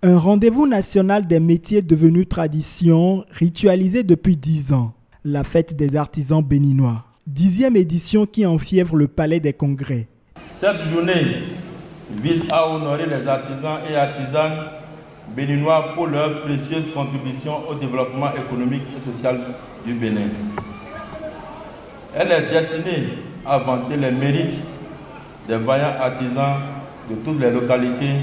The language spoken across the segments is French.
Un rendez-vous national des métiers devenu tradition, ritualisé depuis 10 ans. La fête des artisans béninois. 10e édition qui enfièvre le palais des congrès. Cette journée vise à honorer les artisans et artisanes béninois pour leur précieuse contribution au développement économique et social du Bénin. Elle est destinée à vanter les mérites des vaillants artisans de toutes les localités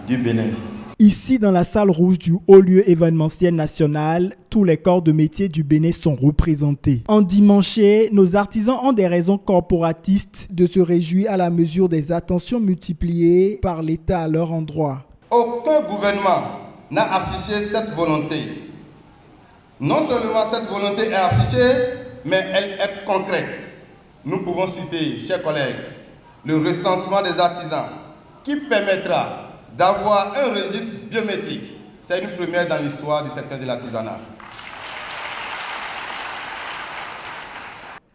du Bénin. Ici, dans la salle rouge du haut lieu événementiel national, tous les corps de métier du Bénin sont représentés. En dimanche, nos artisans ont des raisons corporatistes de se réjouir à la mesure des attentions multipliées par l'État à leur endroit. Aucun gouvernement n'a affiché cette volonté. Non seulement cette volonté est affichée, mais elle est concrète. Nous pouvons citer, chers collègues, le recensement des artisans qui permettra d'avoir un registre biométrique. C'est une première dans l'histoire du secteur de l'artisanat.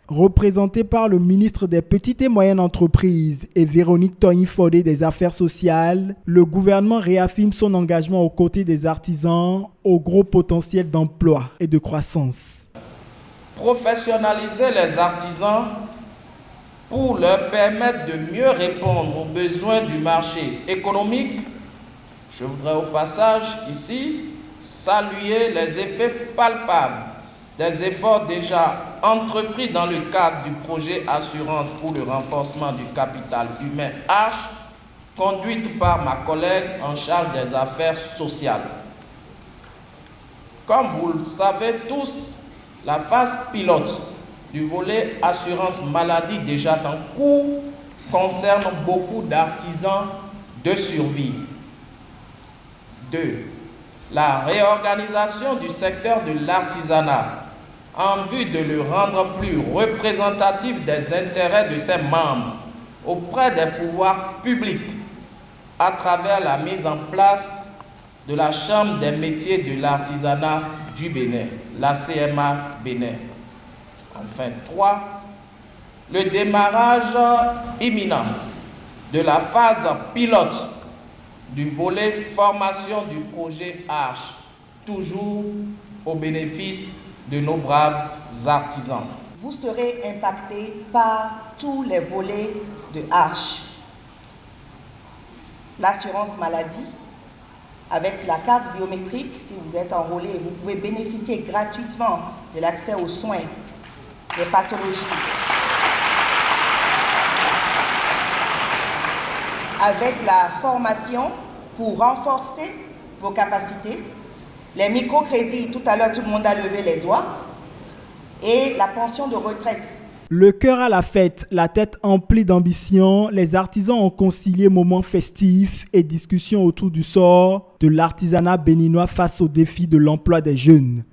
Représenté par le ministre des Petites et Moyennes Entreprises et Véronique Toigny-Fodé des Affaires sociales, le gouvernement réaffirme son engagement aux côtés des artisans au gros potentiel d'emploi et de croissance. Professionnaliser les artisans pour leur permettre de mieux répondre aux besoins du marché économique. Je voudrais au passage ici saluer les effets palpables des efforts déjà entrepris dans le cadre du projet Assurance pour le renforcement du capital humain H, conduite par ma collègue en charge des affaires sociales. Comme vous le savez tous, la phase pilote du volet assurance maladie déjà en cours concerne beaucoup d'artisans de survie. 2. La réorganisation du secteur de l'artisanat en vue de le rendre plus représentatif des intérêts de ses membres auprès des pouvoirs publics à travers la mise en place de la Chambre des métiers de l'artisanat du Bénin, la CMA Bénin. Enfin, 3. Le démarrage imminent de la phase pilote du volet formation du projet H, toujours au bénéfice de nos braves artisans. Vous serez impacté par tous les volets de H. L'assurance maladie, avec la carte biométrique, si vous êtes enrôlé, vous pouvez bénéficier gratuitement de l'accès aux soins, des pathologies. Avec la formation pour renforcer vos capacités, les microcrédits, tout à l'heure tout le monde a levé les doigts, et la pension de retraite. Le cœur à la fête, la tête emplie d'ambition, les artisans ont concilié moments festifs et discussions autour du sort de l'artisanat béninois face aux défis de l'emploi des jeunes.